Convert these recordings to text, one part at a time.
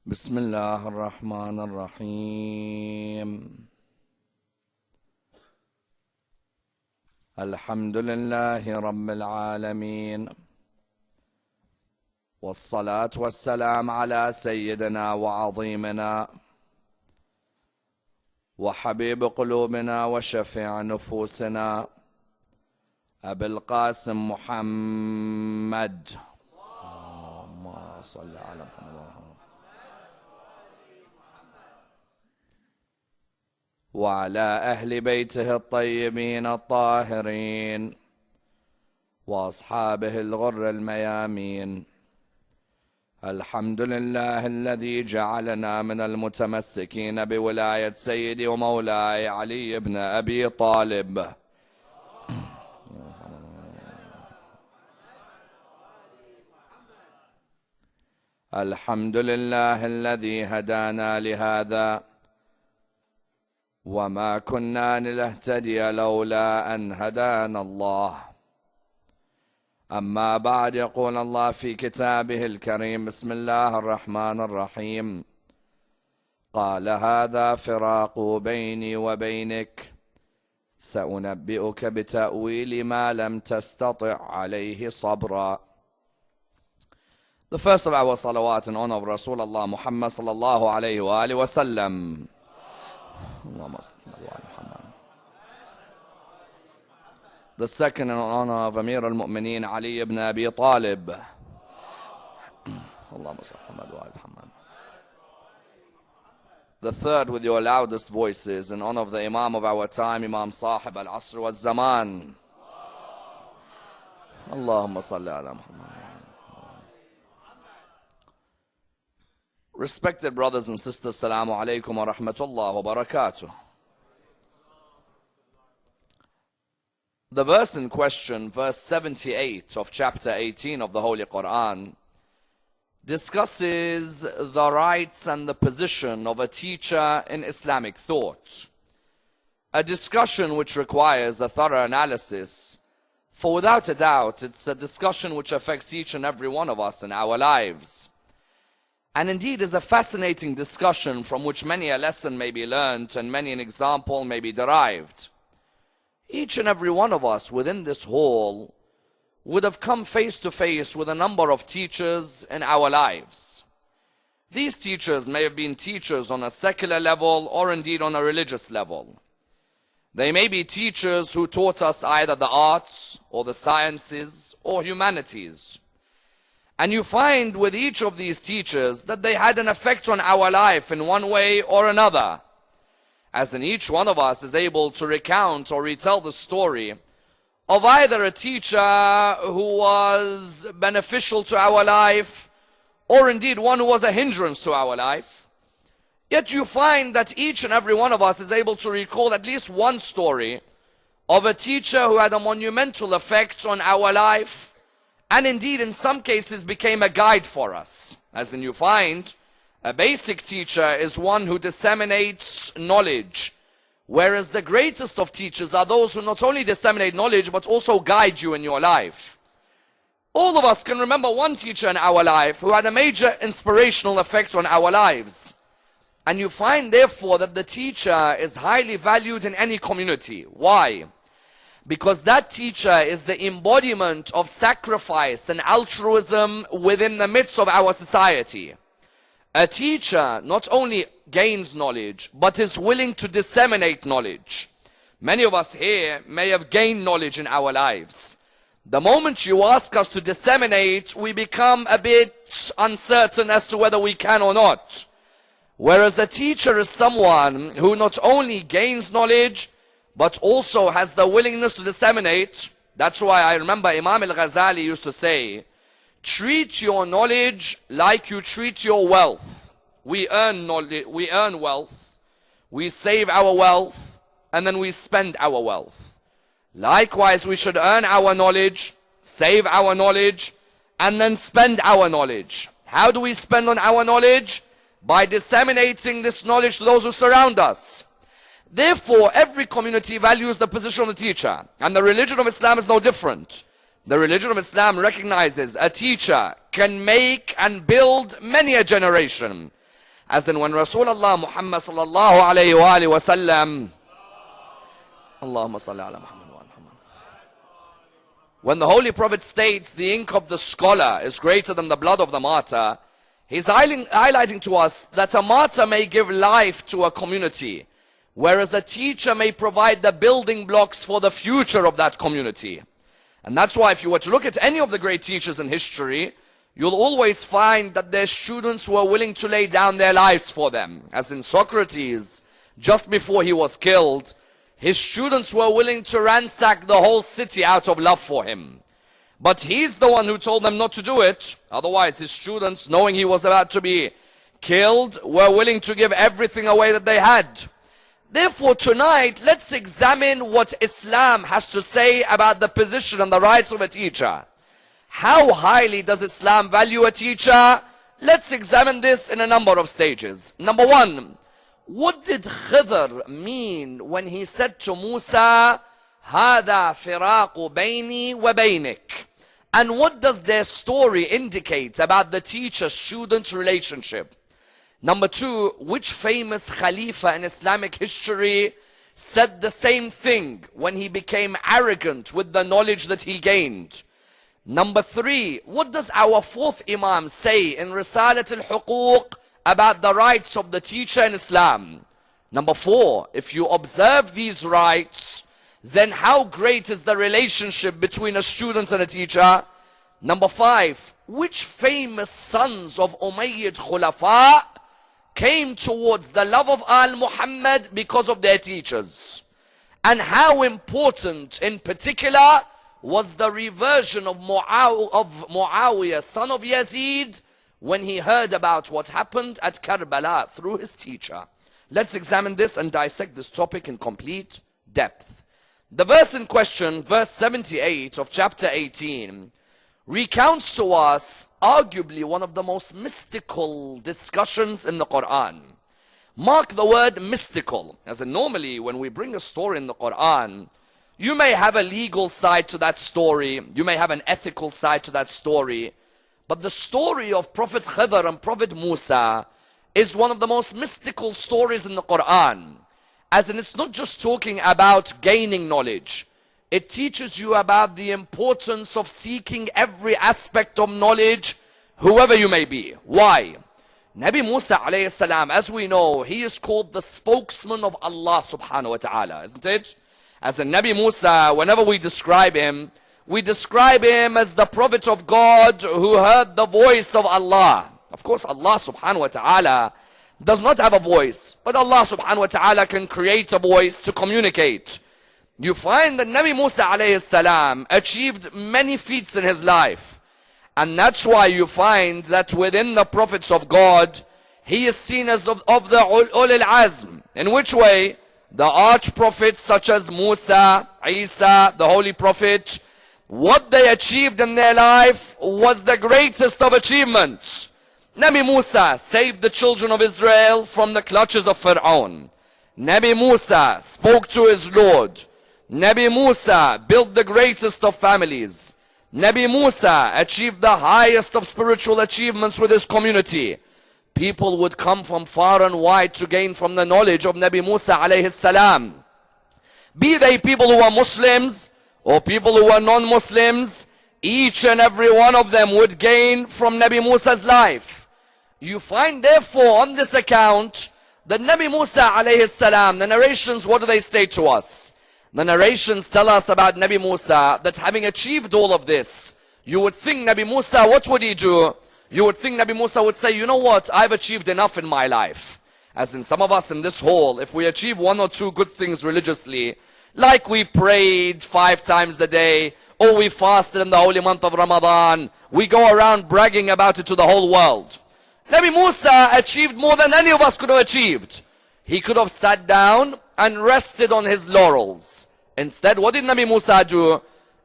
بسم الله الرحمن الرحيم. الحمد لله رب العالمين، والصلاة والسلام على سيدنا وعظيمنا وحبيب قلوبنا وشفيع نفوسنا أبي القاسم محمد. اللهم صل على محمد وعلى أهل بيته الطيبين الطاهرين وأصحابه الغر الميامين. الحمد لله الذي جعلنا من المتمسكين بولاية سيدي ومولاي علي بن أبي طالب. الحمد لله الذي هدانا لهذا وما كنا لنهتدي لولا أن هدانا الله. أما بعد، يقول الله في كتابه الكريم: بسم الله الرحمن الرحيم. قال: هذا فراق بيني وبينك، سأنبئك بتأويل ما لم تستطع عليه صبرا. The first of our salawat in honor of Rasulullah Muhammad sallallahu alayhi wa alihi wa sallam. The second in honor of Ammar al-Mu'mineen Ali ibn Abi Talib. The third with your loudest voices in honor of the Imam of our time, Imam Sahib al-Asr wal-Zaman. Allahumma salli ala Muhammad. Respected brothers and sisters, Assalamu alaikum wa rahmatullah wa barakatuh. The verse in question, verse 78 of chapter 18 of the Holy Quran, discusses the rights and the position of a teacher in Islamic thought. A discussion which requires a thorough analysis, for without a doubt it's a discussion which affects each and every one of us in our lives. And indeed is a fascinating discussion from which many a lesson may be learned and many an example may be derived. Each and every one of us within this hall would have come face to face with a number of teachers in our lives. These teachers may have been teachers on a secular level or indeed on a religious level. They may be teachers who taught us either the arts or the sciences or humanities. And you find with each of these teachers that they had an effect on our life in one way or another. As in each one of us is able to recount or retell the story of either a teacher who was beneficial to our life or indeed one who was a hindrance to our life. Yet you find that each and every one of us is able to recall at least one story of a teacher who had a monumental effect on our life, and indeed in some cases became a guide for us. As in you find, a basic teacher is one who disseminates knowledge, whereas the greatest of teachers are those who not only disseminate knowledge but also guide you in your life. All of us can remember one teacher in our life who had a major inspirational effect on our lives. And you find therefore that the teacher is highly valued in any community. Why? Because that teacher is the embodiment of sacrifice and altruism within the midst of our society. A teacher not only gains knowledge, but is willing to disseminate knowledge. Many of us here may have gained knowledge in our lives. The moment you ask us to disseminate, we become a bit uncertain as to whether we can or not. Whereas a teacher is someone who not only gains knowledge, but also has the willingness to disseminate. That's why I remember Imam al-Ghazali used to say, treat your knowledge like you treat your wealth. We earn knowledge, we earn wealth, we save our wealth, and then we spend our wealth. Likewise, we should earn our knowledge, save our knowledge, and then spend our knowledge. How do we spend on our knowledge? By disseminating this knowledge to those who surround us. Therefore, every community values the position of the teacher, and the religion of Islam is no different. The religion of Islam recognizes a teacher can make and build many a generation. As in when Rasulullah Muhammad sallallahu alayhi wa sallam, Allahumma salli ala Muhammad wa ala Muhammad. When the Holy Prophet states the ink of the scholar is greater than the blood of the martyr, he's highlighting to us that a martyr may give life to a community, whereas a teacher may provide the building blocks for the future of that community. And that's why if you were to look at any of the great teachers in history, you'll always find that their students were willing to lay down their lives for them. As in Socrates, just before he was killed, his students were willing to ransack the whole city out of love for him. But he's the one who told them not to do it. Otherwise, his students, knowing he was about to be killed, were willing to give everything away that they had. Therefore, tonight, let's examine what Islam has to say about the position and the rights of a teacher. How highly does Islam value a teacher? Let's examine this in a number of stages. Number one, what did Khidr mean when he said to Musa, هَذَا فِرَاقُ بَيْنِي وَبَيْنِكَ? And what does their story indicate about the teacher-student relationship? Number two, which famous Khalifa in Islamic history said the same thing when he became arrogant with the knowledge that he gained? Number three, what does our fourth Imam say in Risalat al-Huquq about the rights of the teacher in Islam? Number four, if you observe these rights, then how great is the relationship between a student and a teacher? Number five, which famous sons of Umayyad Khulafa came towards the love of Al-Muhammad because of their teachers? And how important in particular was the reversion of Muawiyah, son of Yazid, when he heard about what happened at Karbala through his teacher? Let's examine this and dissect this topic in complete depth. The verse in question, verse 78 of chapter 18, recounts to us arguably one of the most mystical discussions in the Quran. Mark the word mystical, as in normally when we bring a story in the Quran, you may have a legal side to that story, you may have an ethical side to that story, but the story of Prophet Khidr and Prophet Musa is one of the most mystical stories in the Quran. As in, it's not just talking about gaining knowledge. It teaches you about the importance of seeking every aspect of knowledge, whoever you may be. Why? Nabi Musa alayhi salam, as we know, he is called the spokesman of Allah subhanahu wa ta'ala, isn't it? As in Nabi Musa, whenever we describe him as the prophet of God who heard the voice of Allah. Of course, Allah subhanahu wa ta'ala does not have a voice, but Allah subhanahu wa ta'ala can create a voice to communicate. You find that Nabi Musa alayhi salam achieved many feats in his life. And that's why you find that within the prophets of God, he is seen as of the Ulul Azm. In which way? The arch prophets such as Musa, Isa, the holy prophet, what they achieved in their life was the greatest of achievements. Nabi Musa saved the children of Israel from the clutches of Fir'aun. Nabi Musa spoke to his Lord. Nabi Musa built the greatest of families. Nabi Musa achieved the highest of spiritual achievements with his community. People would come from far and wide to gain from the knowledge of Nabi Musa alayhi salam. Be they people who are Muslims or people who are non-Muslims, each and every one of them would gain from Nabi Musa's life. You find therefore on this account that Nabi Musa alayhi salam, the narrations, what do they state to us? The narrations tell us about Nabi Musa that having achieved all of this, you would think Nabi Musa, what would he do? You would think Nabi Musa would say, you know what, I've achieved enough in my life. As in some of us in this hall, if we achieve one or two good things religiously, like we prayed 5 times a day, or we fasted in the holy month of Ramadan, we go around bragging about it to the whole world. Nabi Musa achieved more than any of us could have achieved. He could have sat down and rested on his laurels. Instead, what did Nabi Musa do?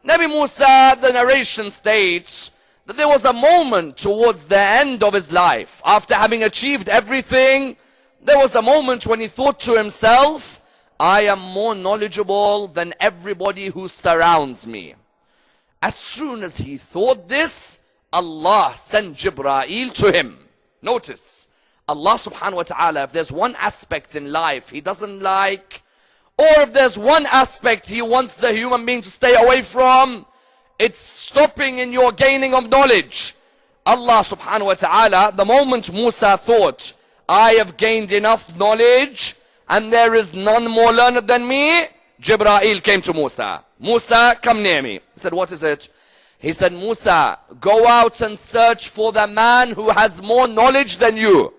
Nabi Musa, the narration states, that there was a moment towards the end of his life, after having achieved everything, there was a moment when he thought to himself, I am more knowledgeable than everybody who surrounds me. As soon as he thought this, Allah sent Jibreel to him. Notice, Allah subhanahu wa ta'ala, if there's one aspect in life He doesn't like, or if there's one aspect He wants the human being to stay away from, it's stopping in your gaining of knowledge. Allah subhanahu wa ta'ala, the moment Musa thought, I have gained enough knowledge and there is none more learned than me, Jibreel came to Musa. Musa, come near me. He said, what is it? He said, Musa, go out and search for the man who has more knowledge than you.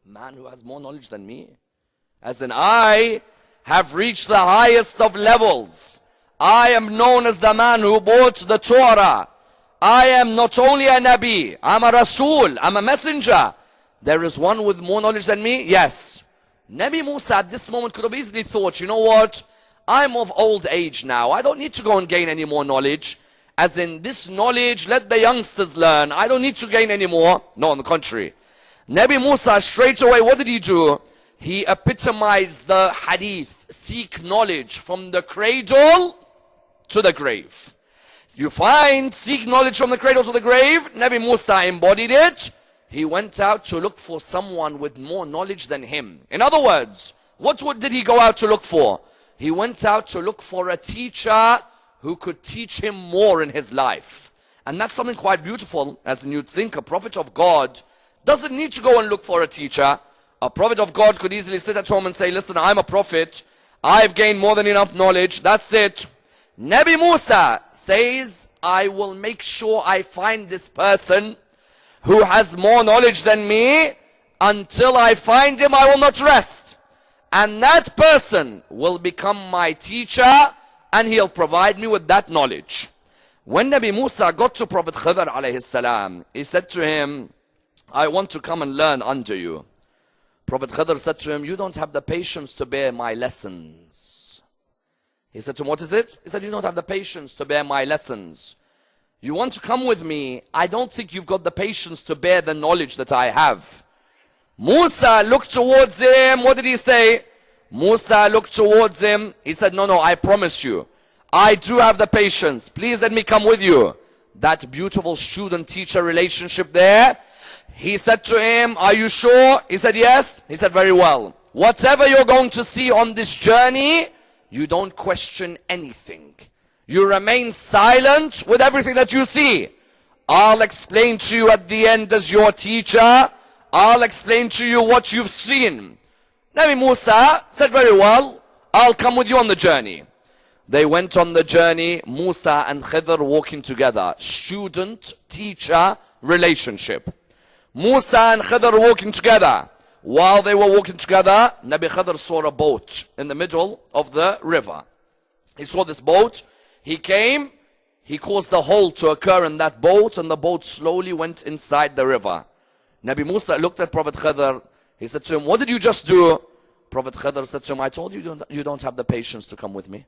Man who has more knowledge than me? As in, I have reached the highest of levels. I am known as the man who brought the Torah. I am not only a Nabi, I'm a Rasul, I'm a messenger. There is one with more knowledge than me? Yes. Nabi Musa at this moment could have easily thought, you know what? I'm of old age now. I don't need to go and gain any more knowledge. As in, this knowledge, let the youngsters learn. I don't need to gain any more. No, on the contrary. Nabi Musa straight away, what did he do? He epitomized the hadith. Seek knowledge from the cradle to the grave. You find, seek knowledge from the cradle to the grave. Nabi Musa embodied it. He went out to look for someone with more knowledge than him. In other words, what did he go out to look for? He went out to look for a teacher who could teach him more in his life. And that's something quite beautiful, as you'd think a prophet of God doesn't need to go and look for a teacher. A prophet of God could easily sit at home and say, listen, I'm a prophet. I've gained more than enough knowledge. That's it. Nabi Musa says, I will make sure I find this person who has more knowledge than me. Until I find him, I will not rest. And that person will become my teacher, and he'll provide me with that knowledge. When Nabi Musa got to Prophet Khidr alayhi salam, he said to him, I want to come and learn under you. Prophet Khidr said to him, you don't have the patience to bear my lessons. He said to him, what is it? He said, you don't have the patience to bear my lessons. You want to come with me? I don't think you've got the patience to bear the knowledge that I have. Musa looked towards him. What did he say? Musa looked towards him. He said, no, I promise you. I do have the patience. Please let me come with you. That beautiful student-teacher relationship there. He said to him, are you sure? He said, yes. He said, very well. Whatever you're going to see on this journey, you don't question anything. You remain silent with everything that you see. I'll explain to you at the end as your teacher. I'll explain to you what you've seen. Nabi Musa said, very well, I'll come with you on the journey. They went on the journey, Musa and Khidr walking together. Student-teacher relationship. Musa and Khidr walking together. While they were walking together, Nabi Khidr saw a boat in the middle of the river. He saw this boat. He came. He caused the hole to occur in that boat, and the boat slowly went inside the river. Nabi Musa looked at Prophet Khidr. He said to him, what did you just do? Prophet Khidr said to him, I told you you don't have the patience to come with me.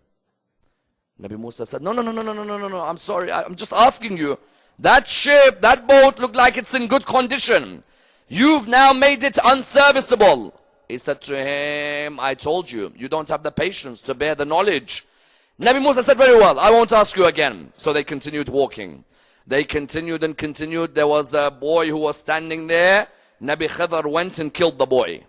Nabi Musa said, no, I'm sorry, I'm just asking you. That ship, that boat looked like it's in good condition. You've now made it unserviceable. He said to him, I told you, you don't have the patience to bear the knowledge. Nabi Musa said, very well, I won't ask you again. So they continued walking. They continued and continued. There was a boy who was standing there. Nabi Khidr went and killed the boy.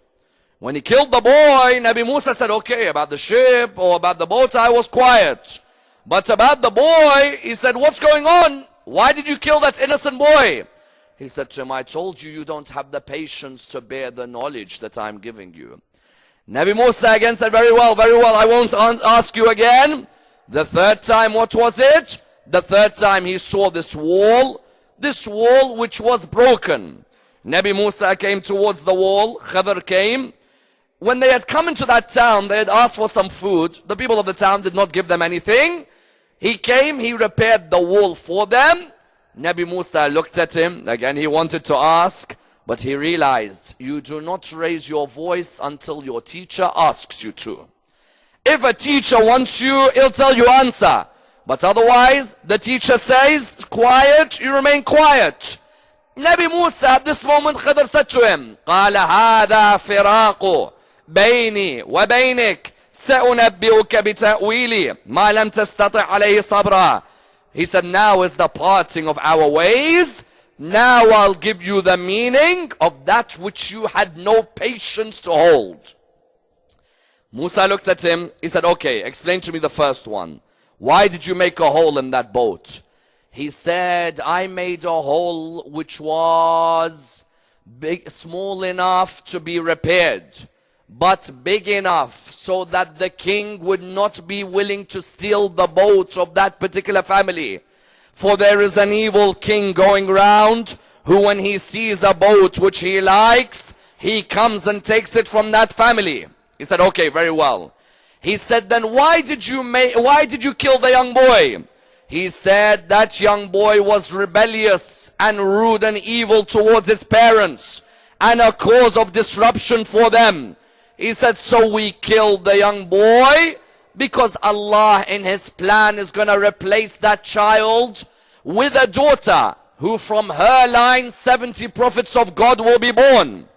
When he killed the boy, Nabi Musa said, okay, about the ship or about the boat, I was quiet. But about the boy, he said, what's going on? Why did you kill that innocent boy? He said to him, I told you, you don't have the patience to bear the knowledge that I'm giving you. Nabi Musa again said, very well, I won't ask you again. The third time, what was it? The third time he saw this wall which was broken. Nabi Musa came towards the wall, Khidr came. When they had come into that town, they had asked for some food. The people of the town did not give them anything. He came, he repaired the wall for them. Nabi Musa looked at him. Again, he wanted to ask, but he realized, you do not raise your voice until your teacher asks you to. If a teacher wants you, he'll tell you answer. But otherwise, the teacher says, quiet, you remain quiet. Nabi Musa at this moment, Khidr said to him, قال هذا فراق بيني وبينك سأنبئك بتأويلي ما لم تستطع عليه صبرا. He said, now is the parting of our ways. now I'll give you the meaning of that which you had no patience to hold. Musa looked at him. He said, okay, explain to me the first one. Why did you make a hole in that boat? He said, I made a hole which was small enough to be repaired, but big enough so that the king would not be willing to steal the boat of that particular family. For there is an evil king going round who, when he sees a boat which he likes, he comes and takes it from that family. He said, okay, very well. He said, then why did you kill the young boy? He said, that young boy was rebellious and rude and evil towards his parents and a cause of disruption for them. He said, so we killed the young boy because Allah in His plan is going to replace that child with a daughter who from her line 70 prophets of God will be born.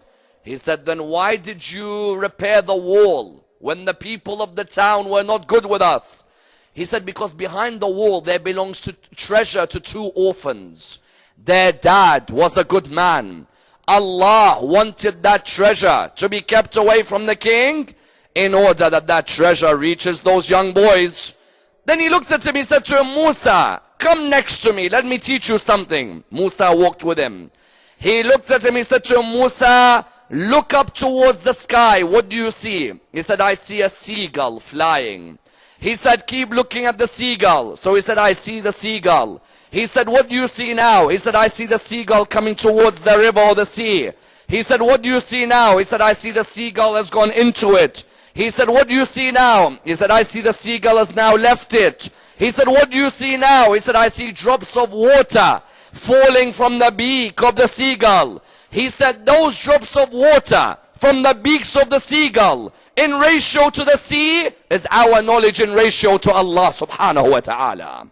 He said, then why did you repair the wall when the people of the town were not good with us? He said, because behind the wall there belongs to treasure to 2 orphans. Their dad was a good man. Allah wanted that treasure to be kept away from the king in order that that treasure reaches those young boys. Then he looked at him, he said to him, Musa, come next to me, let me teach you something. Musa walked with him. He looked at him, he said to him, Musa, look up towards the sky, what do you see? He said, I see a seagull flying. He said, keep looking at the seagull. So he said, I see the seagull. He said, what do you see now? He said, I see the seagull coming towards the river or the sea. He said, what do you see now? He said, I see the seagull has gone into it. He said, what do you see now? He said, I see the seagull has now left it. He said, what do you see now? He said, I see drops of water falling from the beak of the seagull. He said, those drops of water from the beaks of the seagull in ratio to the sea is our knowledge in ratio to Allah subhanahu wa ta'ala.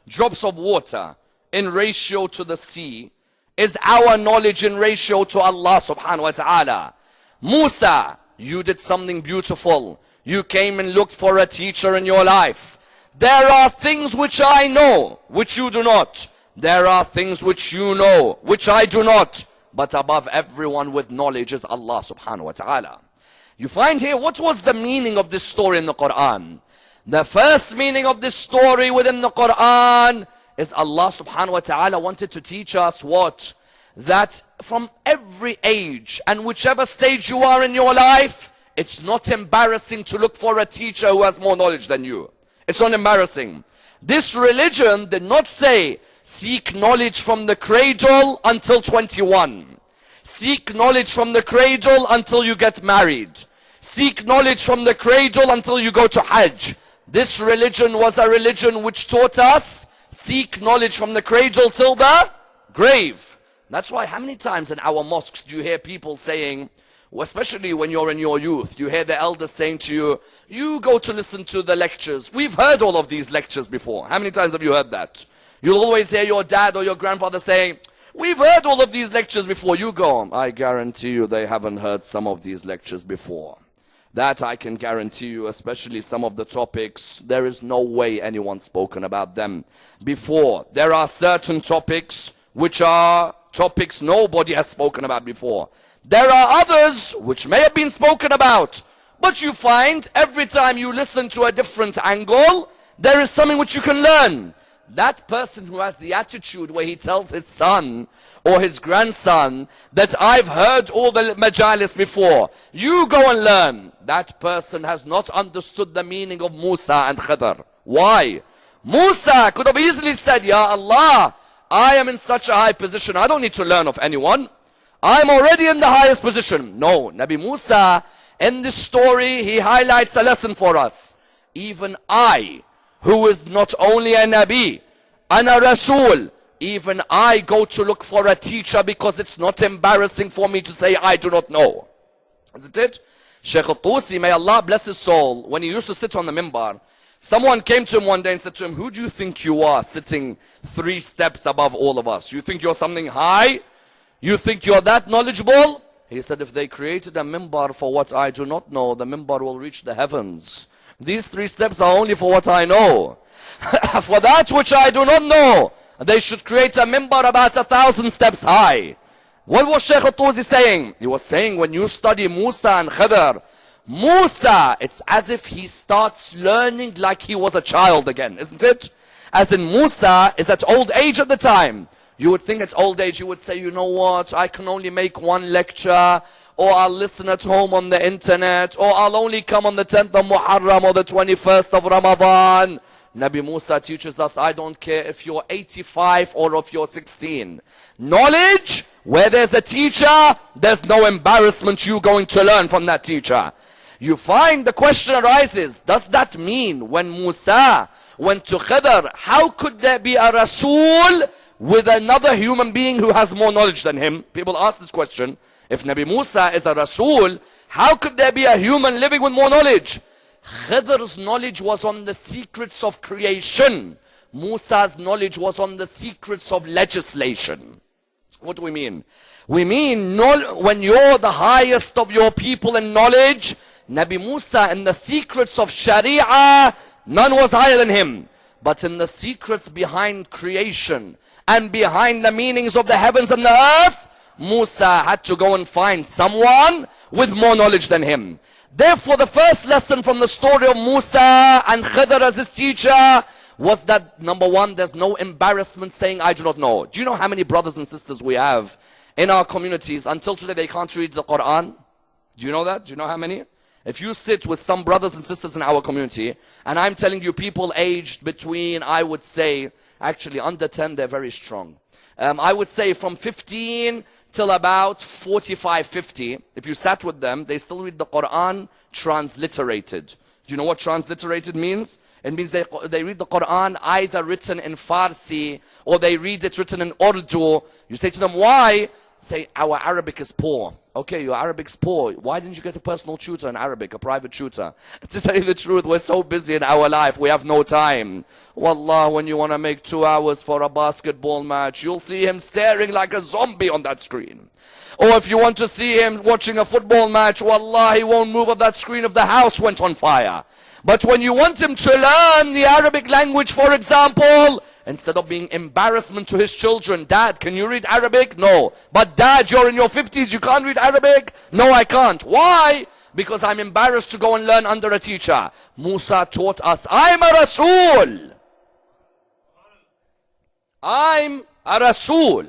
Drops of water in ratio to the sea is our knowledge in ratio to Allah subhanahu wa ta'ala. Musa, you did something beautiful. You came and looked for a teacher in your life. There are things which I know, which you do not. There are things which you know, which I do not. But above everyone with knowledge is Allah subhanahu wa ta'ala. You find here, what was the meaning of this story in the Quran? The first meaning of this story within the Quran is Allah subhanahu wa ta'ala wanted to teach us what? That from every age and whichever stage you are in your life, it's not embarrassing to look for a teacher who has more knowledge than you. It's not embarrassing. This religion did not say, seek knowledge from the cradle until 21. Seek knowledge from the cradle until you get married. Seek knowledge from the cradle until you go to Hajj. This religion was a religion which taught us, seek knowledge from the cradle till the grave. That's why how many times in our mosques do you hear people saying, especially when you're in your youth, you hear the elders saying to you, you go to listen to the lectures. We've heard all of these lectures before. How many times have you heard that? You'll always hear your dad or your grandfather saying, we've heard all of these lectures before. You go, I guarantee you they haven't heard some of these lectures before. That I can guarantee you, especially some of the topics, there is no way anyone's spoken about them before. There are certain topics which are topics nobody has spoken about before. There are others which may have been spoken about, but you find every time you listen to a different angle, there is something which you can learn. That person who has the attitude where he tells his son or his grandson that I've heard all the majlis before, you go and learn. That person has not understood the meaning of Musa and Khidr. Why? Musa could have easily said, Ya Allah, I am in such a high position, I don't need to learn of anyone. I'm already in the highest position. No, Nabi Musa, in this story, he highlights a lesson for us. Even I, who is not only a Nabi and a Rasul, even I go to look for a teacher because it's not embarrassing for me to say I do not know. Isn't it? Shaykh al-Tusi, may Allah bless his soul, when he used to sit on the minbar, someone came to him one day and said to him, who do you think you are sitting 3 steps above all of us? You think you're something high? You think you're that knowledgeable? He said, if they created a minbar for what I do not know, the minbar will reach the heavens. These 3 steps are only for what I know. For that which I do not know, They should create a minbar about 1,000 steps high. What was Shaykh al-Tusi saying? He was saying when you study Musa and Khidr, Musa, it's as if he starts learning like he was a child again, isn't it? As in Musa is at old age at the time. You would think at old age, you would say, you know what, I can only make one lecture, or I'll listen at home on the internet, or I'll only come on the 10th of Muharram or the 21st of Ramadan. Nabi Musa teaches us, I don't care if you're 85 or if you're 16. Knowledge, where there's a teacher, there's no embarrassment you going to learn from that teacher. You find the question arises, does that mean when Musa went to Khidr, how could there be a Rasul with another human being who has more knowledge than him? People ask this question. If Nabi Musa is a Rasul, how could there be a human living with more knowledge? Khidr's knowledge was on the secrets of creation. Musa's knowledge was on the secrets of legislation. What do we mean? We mean when you're the highest of your people in knowledge, Nabi Musa in the secrets of Sharia, none was higher than him. But in the secrets behind creation and behind the meanings of the heavens and the earth, Musa had to go and find someone with more knowledge than him. Therefore, the first lesson from the story of Musa and Khidr as his teacher was that, number one, there's no embarrassment saying, I do not know. Do you know how many brothers and sisters we have in our communities? Until today, they can't read the Quran. Do you know that? Do you know how many? If you sit with some brothers and sisters in our community, and I'm telling you people aged between, I would say, actually under 10, they're very strong. I would say from 15 till about 45, 50, if you sat with them, they still read the Quran transliterated. Do you know what transliterated means? It means they read the Quran either written in Farsi or they read it written in Urdu. You say to them, why? Say, our Arabic is poor. Okay, your Arabic's poor. Why didn't you get a personal tutor in Arabic, a private tutor? To tell you the truth, we're so busy in our life, we have no time. Wallah, when you want to make 2 hours for a basketball match, you'll see him staring like a zombie on that screen. Or if you want to see him watching a football match, wallah, he won't move off that screen if the house went on fire. But when you want him to learn the Arabic language, for example, instead of being embarrassment to his children, Dad, can you read Arabic? No. But Dad, you're in your 50s, you can't read Arabic? No, I can't. Why? Because I'm embarrassed to go and learn under a teacher. Musa taught us, I'm a Rasul. I'm a Rasul.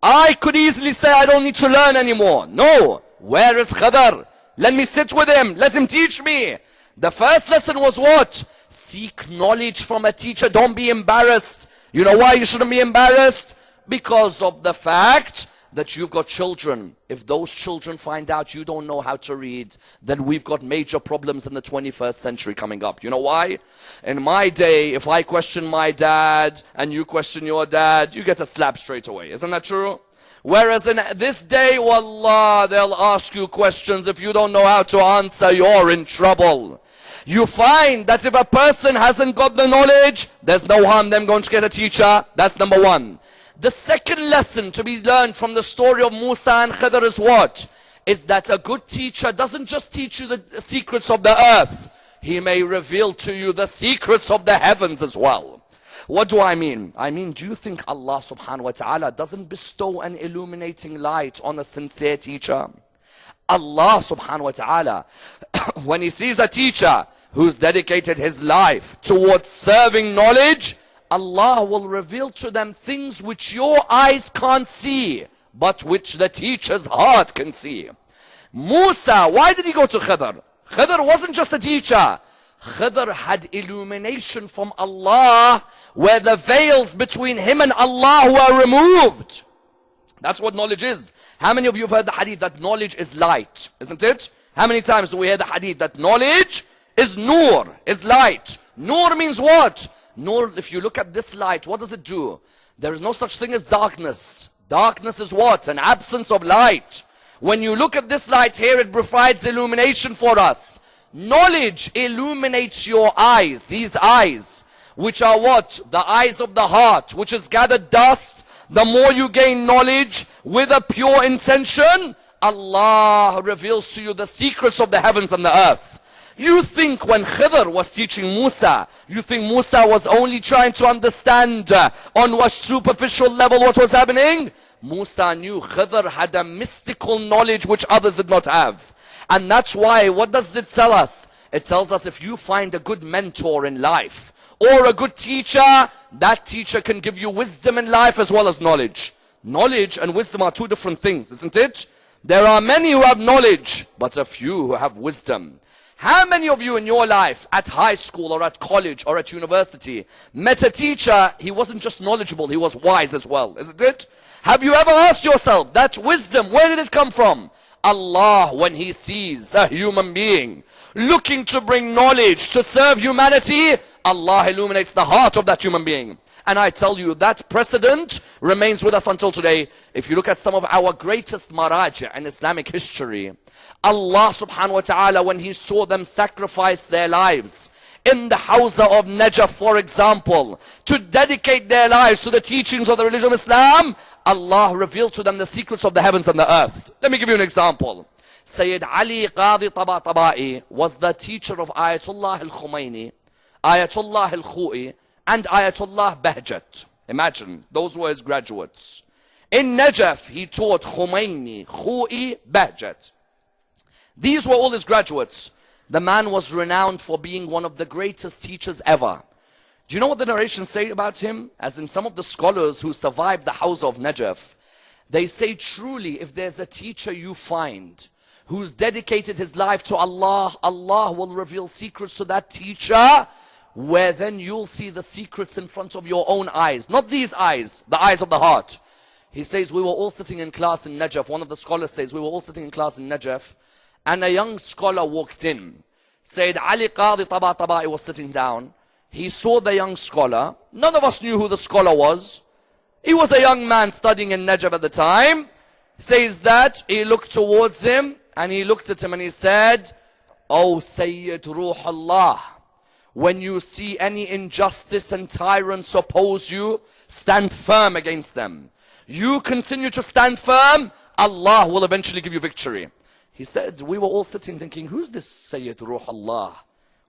I could easily say I don't need to learn anymore. No. Where is Khidr? Let me sit with him. Let him teach me. The first lesson was what? Seek knowledge from a teacher. Don't be embarrassed. You know why you shouldn't be embarrassed? Because of the fact that you've got children. If those children find out you don't know how to read, then we've got major problems in the 21st century coming up. You know why? In my day, if I question my dad and you question your dad, you get a slap straight away. Isn't that true? Whereas in this day, wallah, they'll ask you questions. If you don't know how to answer, you're in trouble. You find that if a person hasn't got the knowledge, there's no harm them going to get a teacher. That's number one. The second lesson to be learned from the story of Musa and Khidr is what? Is that a good teacher doesn't just teach you the secrets of the earth. He may reveal to you the secrets of the heavens as well. What do I mean? I mean, do you think Allah subhanahu wa ta'ala doesn't bestow an illuminating light on a sincere teacher? Allah subhanahu wa ta'ala, when He sees a teacher who's dedicated his life towards serving knowledge, Allah will reveal to them things which your eyes can't see, but which the teacher's heart can see. Musa, why did he go to Khidr? Khidr wasn't just a teacher. Khidr had illumination from Allah, where the veils between him and Allah were removed. That's what knowledge is. How many of you have heard the hadith that knowledge is light? Isn't it? How many times do we hear the hadith that knowledge is nur, is light? Nur means what? Nur, if you look at this light, what does it do? There is no such thing as darkness. Darkness is what? An absence of light. When you look at this light here, it provides illumination for us. Knowledge illuminates your eyes, these eyes, which are what? The eyes of the heart, which has gathered dust. The more you gain knowledge with a pure intention, Allah reveals to you the secrets of the heavens and the earth. You think when Khidr was teaching Musa, you think Musa was only trying to understand on what superficial level what was happening? Musa knew Khidr had a mystical knowledge which others did not have. And that's why, what does it tell us? It tells us if you find a good mentor in life, or a good teacher, that teacher can give you wisdom in life as well as knowledge. Knowledge and wisdom are two different things, isn't it? There are many who have knowledge, but a few who have wisdom. How many of you in your life, at high school or at college or at university, met a teacher, he wasn't just knowledgeable, he was wise as well, isn't it? Have you ever asked yourself, that wisdom, where did it come from? Allah, when He sees a human being looking to bring knowledge to serve humanity, Allah illuminates the heart of that human being. And I tell you, that precedent remains with us until today. If you look at some of our greatest maraji' in Islamic history, Allah subhanahu wa ta'ala, when He saw them sacrifice their lives in the Hawza of Najaf, for example, to dedicate their lives to the teachings of the religion of Islam, Allah revealed to them the secrets of the heavens and the earth. Let me give you an example. Sayyid Ali Qadi Tabatabai was the teacher of Ayatollah al-Khomeini, Ayatollah al-Khou'i, and Ayatollah Bahjat. Imagine, those were his graduates. In Najaf, he taught Khomeini, Khou'i, Bahjat. These were all his graduates. The man was renowned for being one of the greatest teachers ever. Do you know what the narrations say about him? As in some of the scholars who survived the house of Najaf, they say truly if there's a teacher you find who's dedicated his life to Allah, Allah will reveal secrets to that teacher, where then you'll see the secrets in front of your own eyes. Not these eyes, the eyes of the heart. He says, we were all sitting in class in Najaf. One of the scholars says, we were all sitting in class in Najaf, and a young scholar walked in. Sayyid Ali Qadi Tabatabai was sitting down. He saw the young scholar. None of us knew who the scholar was. He was a young man studying in Najaf at the time. He says that he looked towards him, and he looked at him and he said, "Oh Sayyid Ruh Allah, when you see any injustice and tyrants oppose you, stand firm against them. You continue to stand firm, Allah will eventually give you victory." He said, we were all sitting thinking, who's this Sayyid Ruh Allah?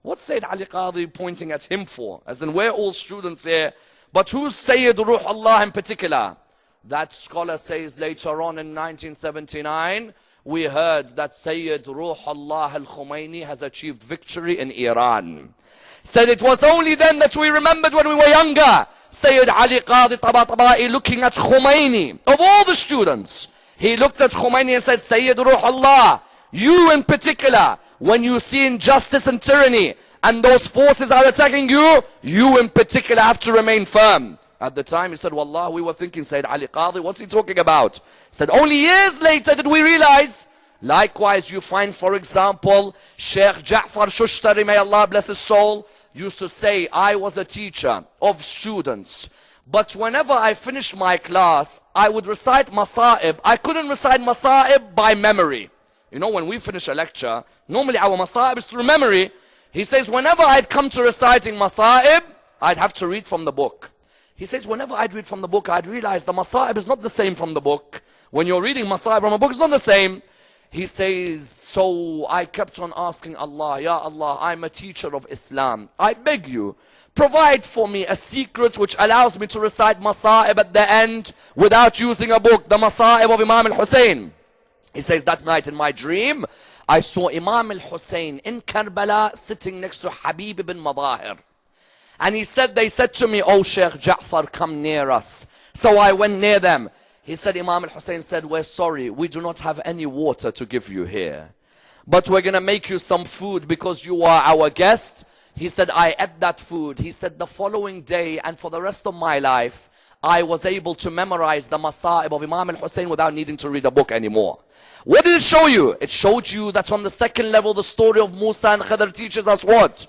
What's Sayyid Ali Qadi pointing at him for? As in, we're all students here, but who's Sayyid Ruh Allah in particular? That scholar says later on in 1979, we heard that Sayyid Ruh Allah al-Khomeini has achieved victory in Iran. Said it was only then that we remembered when we were younger. Sayyid Ali Qadi Tabatabai looking at Khomeini, of all the students, he looked at Khomeini and said, Sayyid Ruh Allah, you in particular, when you see injustice and tyranny, and those forces are attacking you, you in particular have to remain firm. At the time he said, Wallah, we were thinking, Sayyid Ali Qadi, what's he talking about? He said, only years later did we realize. Likewise, you find, for example, Sheikh Ja'far Shushtari, may Allah bless his soul, used to say, I was a teacher of students, but whenever I finished my class, I would recite Masa'ib. I couldn't recite Masa'ib by memory. You know, when we finish a lecture, normally our Masa'ib is through memory. He says, whenever I'd come to reciting Masa'ib, I'd have to read from the book. He says, whenever I'd read from the book, I'd realize the Masa'ib is not the same from the book. When you're reading Masa'ib from a book, it's not the same. He says, so I kept on asking Allah, Ya Allah, I'm a teacher of Islam. I beg you, provide for me a secret which allows me to recite Masa'ib at the end without using a book, the Masa'ib of Imam al-Hussein. He says, that night in my dream, I saw Imam al-Hussein in Karbala sitting next to Habib ibn Madahir. And he said, they said to me, oh Sheikh Ja'far, come near us. So I went near them. He said, Imam al-Hussein said, we're sorry, we do not have any water to give you here, but we're going to make you some food because you are our guest. He said, I ate that food. He said, the following day and for the rest of my life, I was able to memorize the Masa'ib of Imam al-Hussein without needing to read a book anymore. What did it show you? It showed you that on the second level, the story of Musa and Khidr teaches us what?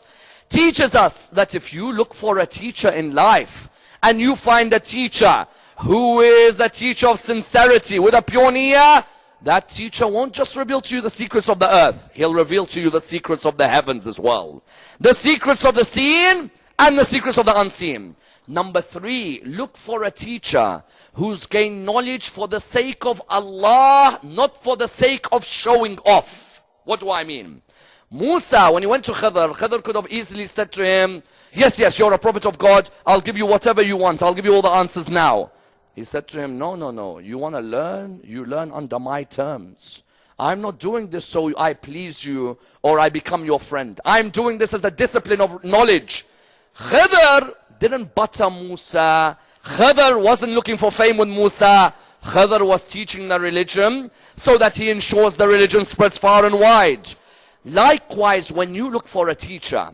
Teaches us that if you look for a teacher in life and you find a teacher who is a teacher of sincerity with a pure niyyah, that teacher won't just reveal to you the secrets of the earth. He'll reveal to you the secrets of the heavens as well. The secrets of the seen and the secrets of the unseen. Number 3, look for a teacher who's gained knowledge for the sake of Allah, not for the sake of showing off. What do I mean? Musa, when he went to Khidr, Khidr could have easily said to him, yes, yes, you're a prophet of God. I'll give you whatever you want. I'll give you all the answers now. He said to him, no, no, no. You want to learn? You learn under my terms. I'm not doing this so I please you or I become your friend. I'm doing this as a discipline of knowledge. Khidr didn't butter Musa. Khidr wasn't looking for fame with Musa. Khidr was teaching the religion so that he ensures the religion spreads far and wide. Likewise, when you look for a teacher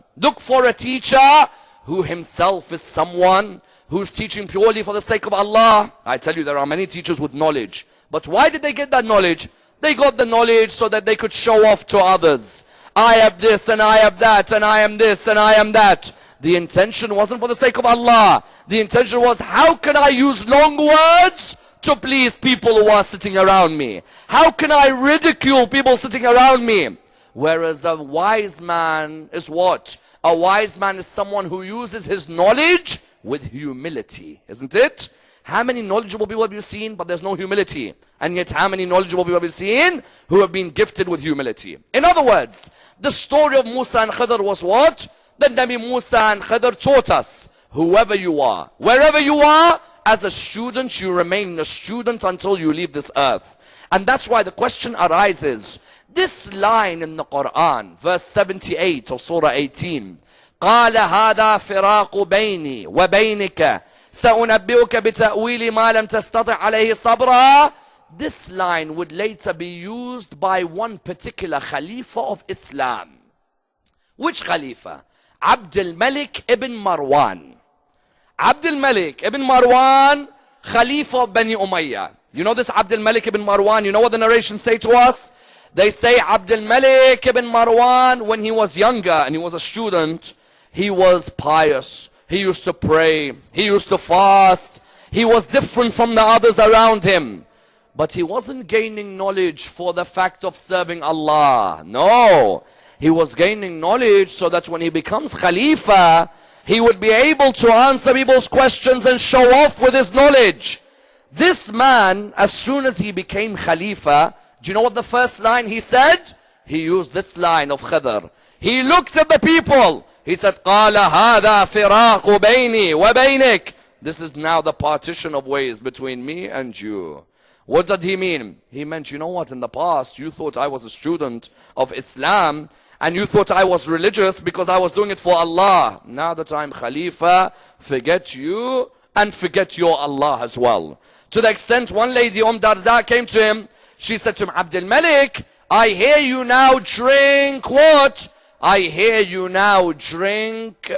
who himself is someone who's teaching purely for the sake of Allah. I tell you, there are many teachers with knowledge. But why did they get that knowledge? They got the knowledge so that they could show off to others. I have this and I have that and I am this and I am that. The intention wasn't for the sake of Allah. The intention was, how can I use long words to please people who are sitting around me? How can I ridicule people sitting around me? Whereas a wise man is what? A wise man is someone who uses his knowledge with humility, isn't it? How many knowledgeable people have you seen, but there's no humility? And yet how many knowledgeable people have you seen who have been gifted with humility? In other words, the story of Musa and Khidr was what? That Nabi Musa and Khidr taught us, whoever you are, wherever you are, as a student, you remain a student until you leave this earth. And that's why the question arises, this line in the Quran, verse 78 of Surah 18, قال هذا فراق بيني وبينك سأنبئك بتأويل ما لم تستطع عليه صبرا. This line would later be used by one particular Khalifa of Islam. Which Khalifa? Abdul Malik ibn Marwan. Abdul Malik ibn Marwan, Khalifa of Bani Umayyah. You know this Abdul Malik ibn Marwan, you know what the narrations say to us? They say Abdul Malik ibn Marwan, when he was younger and he was a student, he was pious. He used to pray. He used to fast. He was different from the others around him. But he wasn't gaining knowledge for the fact of serving Allah. No. He was gaining knowledge so that when he becomes Khalifa, he would be able to answer people's questions and show off with his knowledge. This man, as soon as he became Khalifa, do you know what the first line he said? He used this line of Khidr. He looked at the people. He said, قَالَ هَذَا فِرَاقُ بَيْنِي وَبَيْنِكَ. This is now the partition of ways between me and you. What did he mean? He meant, you know what, in the past you thought I was a student of Islam and you thought I was religious because I was doing it for Allah. Now that I'm Khalifa, forget you and forget your Allah as well. To the extent one lady, Darda, came to him. She said to him, Abdul Malik, I hear you now drink what? I hear you now drink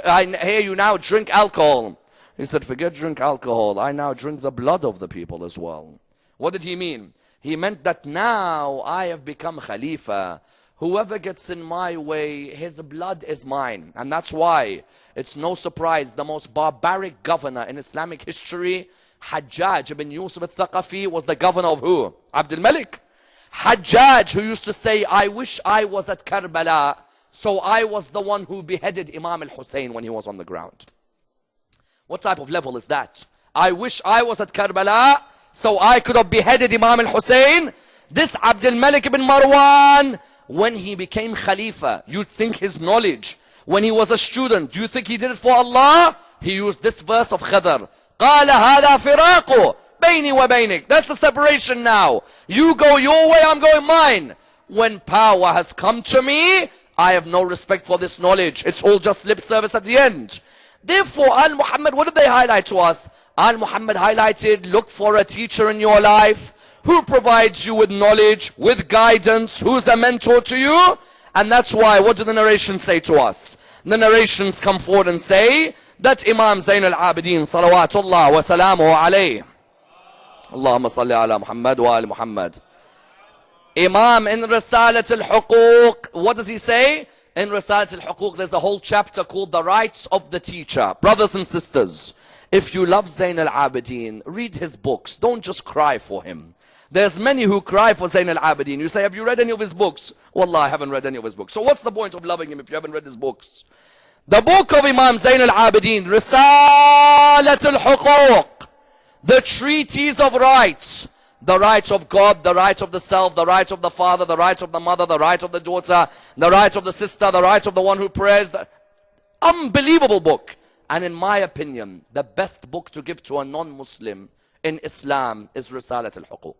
alcohol. He said, forget drink alcohol. I now drink the blood of the people as well. What did he mean? He meant that now I have become Khalifa. Whoever gets in my way, his blood is mine. And that's why it's no surprise the most barbaric governor in Islamic history, Hajjaj ibn Yusuf al-Thaqafi, was the governor of who? Abdul Malik. Hajjaj, who used to say, I wish I was at Karbala, so I was the one who beheaded Imam al-Hussein when he was on the ground. What type of level is that? I wish I was at Karbala, so I could have beheaded Imam al-Hussein. This Abdul Malik ibn Marwan, when he became Khalifa, you'd think his knowledge. When he was a student, do you think he did it for Allah? He used this verse of Khidr. قَالَ هَذَا فِرَاقُ بَيْنِي وَبَيْنِكَ. That's the separation now. You go your way, I'm going mine. When power has come to me, I have no respect for this knowledge. It's all just lip service at the end. Therefore, Al-Muhammad, what did they highlight to us? Al-Muhammad highlighted, look for a teacher in your life who provides you with knowledge, with guidance, who's a mentor to you. And that's why, what do the narrations say to us? The narrations come forward and say that Imam Zayn al-Abidin, salawatullah wa salamuhu alayh, Allahumma salli ala Muhammad wa ala Muhammad. Imam in Risalat al-Huquq, what does he say? In Risalat al-Huquq, there's a whole chapter called The Rights of the Teacher. Brothers and sisters, if you love Zayn al-Abidin, read his books. Don't just cry for him. There's many who cry for Zayn al-Abidin. You say, have you read any of his books? Wallah, I haven't read any of his books. So what's the point of loving him if you haven't read his books? The book of Imam Zayn al-Abidin, Risalat al-Huquq, the treatise of rights. the right of God, the right of the self, the right of the father, the right of the mother, the right of the daughter, the right of the sister, the right of the one who prays. Unbelievable book. And in my opinion, the best book to give to a non-Muslim in Islam is Risalat al-Huquq.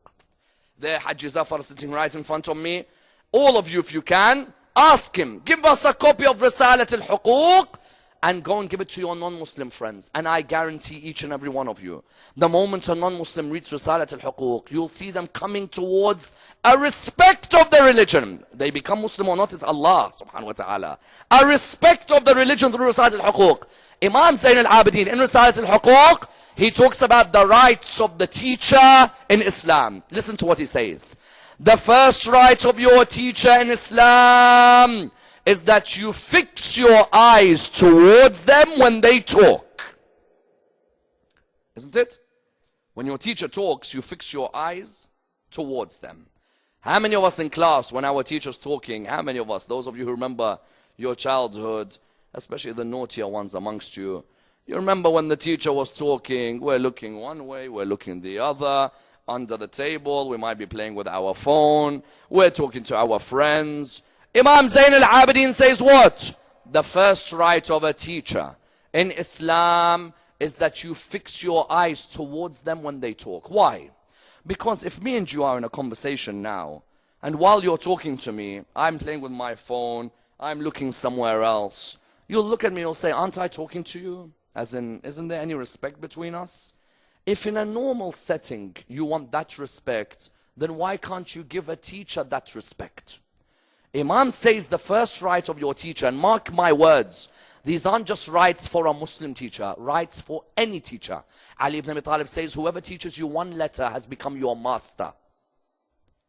There, Haji Zafar sitting right in front of me. All of you, if you can, ask him, give us a copy of Risalat al-Huquq, and go and give it to your non-Muslim friends. And I guarantee each and every one of you, the moment a non-Muslim reads Risalat al-Huquq, you'll see them coming towards a respect of their religion. They become Muslim or not is Allah subhanahu wa ta'ala. A respect of the religion through Risalat al-Huquq. Imam Zayn al-Abidin in Risalat al-Huquq, he talks about the rights of the teacher in Islam. Listen to what he says. The first right of your teacher in Islam is that you fix your eyes towards them when they talk. Isn't it? When your teacher talks, you fix your eyes towards them. How many of us in class, when our teacher's talking, how many of us, those of you who remember your childhood, especially the naughtier ones amongst you, you remember when the teacher was talking, we're looking one way, we're looking the other, under the table, we might be playing with our phone, we're talking to our friends. Imam Zayn al-Abidin says what? The first right of a teacher in Islam is that you fix your eyes towards them when they talk. Why? Because if me and you are in a conversation now, and while you're talking to me, I'm playing with my phone, I'm looking somewhere else, you'll look at me and you'll say, aren't I talking to you? As in, isn't there any respect between us? If in a normal setting you want that respect, then why can't you give a teacher that respect? Imam says the first right of your teacher, and mark my words, these aren't just rights for a Muslim teacher, rights for any teacher. Ali ibn Abi Talib says, whoever teaches you one letter has become your master.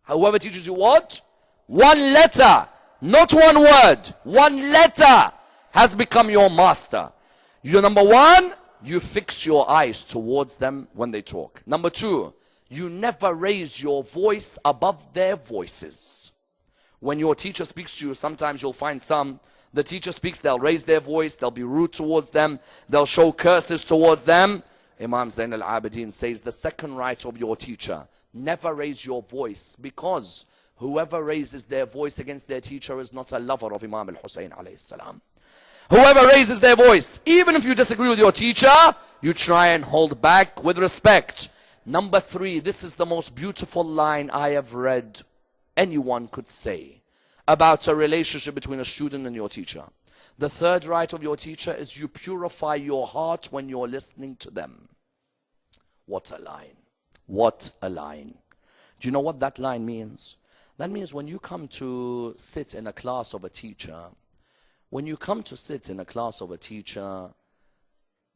Whoever teaches you what? One letter, not one word. One letter has become your master. You're number one, you fix your eyes towards them when they talk. Number two, you never raise your voice above their voices. When your teacher speaks to you, sometimes you'll find the teacher speaks, they'll raise their voice, they'll be rude towards them, they'll show curses towards them. Imam Zayn al-Abidin says the second right of your teacher, never raise your voice, because whoever raises their voice against their teacher is not a lover of Imam al-Hussein alayhi salam. Whoever raises their voice, even if you disagree with your teacher, you try and hold back with respect. Number three, this is the most beautiful line I have read anyone could say about a relationship between a student and your teacher. The third right of your teacher is you purify your heart when you're listening to them. What a line. What a line. Do you know what that line means? That means when you come to sit in a class of a teacher,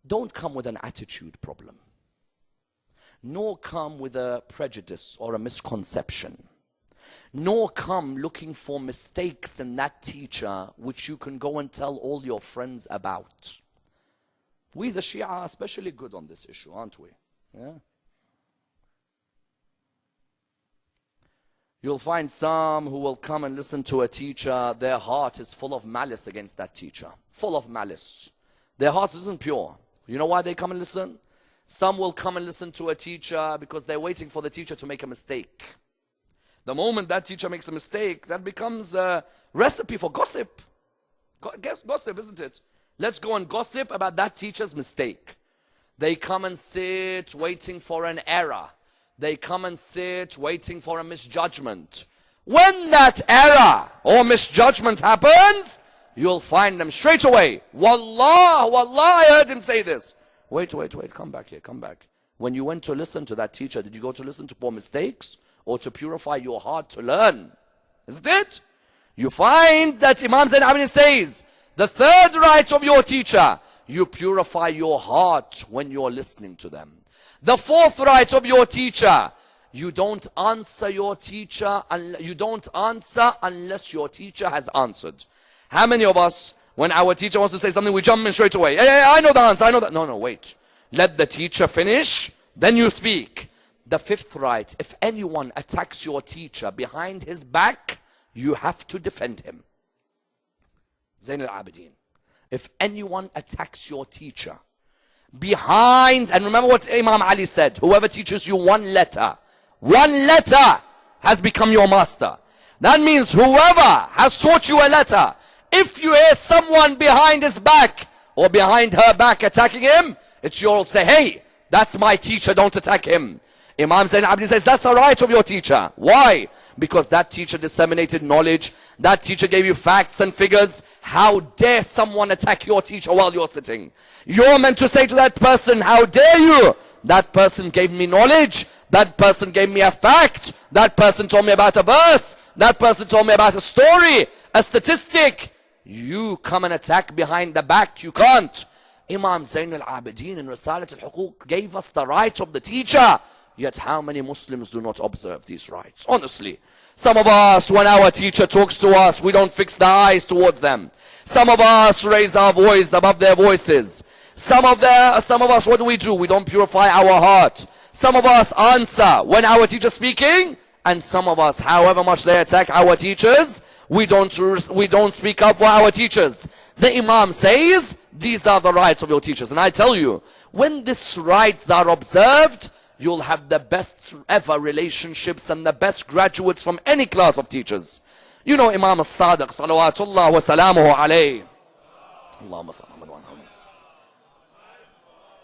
don't come with an attitude problem, nor come with a prejudice or a misconception, nor come looking for mistakes in that teacher which you can go and tell all your friends about. We the Shia are especially good on this issue, aren't we? Yeah. You'll find some who will come and listen to a teacher, their heart is full of malice against that teacher. Full of malice. Their heart isn't pure. You know why they come and listen? Some will come and listen to a teacher because they're waiting for the teacher to make a mistake. The moment that teacher makes a mistake, that becomes a recipe for gossip. Gossip, isn't it? Let's go and gossip about that teacher's mistake. They come and sit waiting for an error. They come and sit waiting for a misjudgment. When that error or misjudgment happens, you'll find them straight away. Wallah, I heard him say this. Wait, come back here, come back. When you went to listen to that teacher, did you go to listen for mistakes or to purify your heart to learn? Isn't it? You find that Imam Zayn al-Abidin says, the third right of your teacher, you purify your heart when you're listening to them. The fourth right of your teacher, you don't answer your teacher, you don't answer unless your teacher has answered. How many of us, when our teacher wants to say something, we jump in straight away? Hey, I know the answer, I know that. No, wait. Let the teacher finish, then you speak. The fifth right, if anyone attacks your teacher behind his back, you have to defend him. Zayn al-Abidin. If anyone attacks your teacher behind, and remember what Imam Ali said, whoever teaches you one letter One letter has become your master. That means whoever has taught you a letter, if you hear someone behind his back or behind her back attacking him, it's your role to say, hey, that's my teacher, don't attack him. Imam Zain al-Abidin says, that's the right of your teacher. Why? Because that teacher disseminated knowledge. That teacher gave you facts and figures. How dare someone attack your teacher while you're sitting? You're meant to say to that person, how dare you? That person gave me knowledge. That person gave me a fact. That person told me about a verse. That person told me about a story, a statistic. You come and attack behind the back. You can't. Imam Zain al-Abidin in Risalat al-Huquq gave us the right of the teacher. Yet how many Muslims do not observe these rights? Honestly, some of us, when our teacher talks to us, we don't fix the eyes towards them. Some of us raise our voice above their voices. Some of us, what do? We don't purify our heart. Some of us answer when our teacher's speaking, and some of us, however much they attack our teachers, we don't speak up for our teachers. The Imam says, these are the rights of your teachers. And I tell you, when these rights are observed, you'll have the best ever relationships and the best graduates from any class of teachers. You know Imam al-Sadiq, salawatullah wa salamuhu alayhi. Allahumma sallallahu alayhi.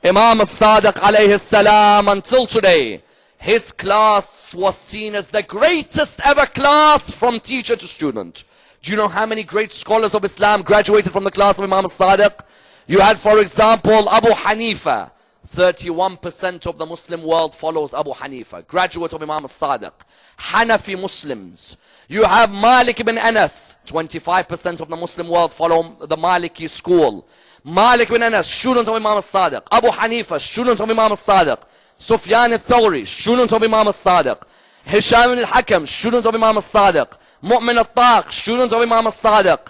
Imam al-Sadiq alayhi salam, until today, his class was seen as the greatest ever class from teacher to student. Do you know how many great scholars of Islam graduated from the class of Imam al-Sadiq? You had, for example, Abu Hanifa. 31% of the Muslim world follows Abu Hanifa, graduate of Imam al-Sadiq. Hanafi Muslims. You have Malik ibn Anas. 25% of the Muslim world follow the Maliki school. Malik ibn Anas, student of Imam al-Sadiq. Abu Hanifa, student of Imam al-Sadiq. Sufyan al-Thawri, student of Imam al-Sadiq. Hisham al-Hakam, student of Imam al-Sadiq. Mu'min al-Taq, student of Imam al-Sadiq.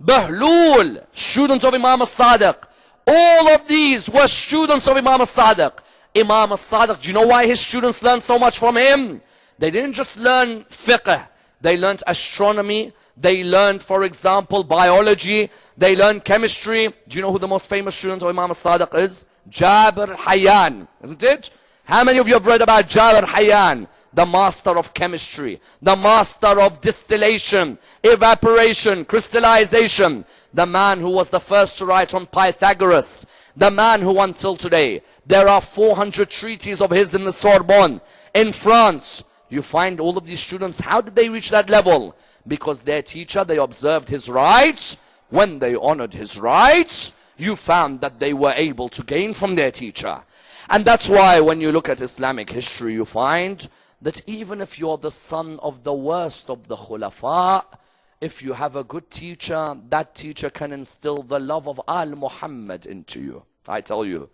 Bahlul, student of Imam al-Sadiq. All of these were students of Imam al-Sadiq. Imam al-Sadiq, do you know why his students learned so much from him? They didn't just learn fiqh. They learned astronomy. They learned, for example, biology. They learned chemistry. Do you know who the most famous student of Imam al-Sadiq is? Jabir Hayyan, isn't it? How many of you have read about Jabir Hayyan? The master of chemistry, the master of distillation, evaporation, crystallization, the man who was the first to write on Pythagoras, the man who until today, there are 400 treatises of his in the Sorbonne, in France. You find all of these students, how did they reach that level? Because their teacher, they observed his rights. When they honored his rights, you found that they were able to gain from their teacher. And that's why when you look at Islamic history, you find that even if you're the son of the worst of the khulafa, if you have a good teacher, that teacher can instill the love of Al-Muhammad into you. I tell you,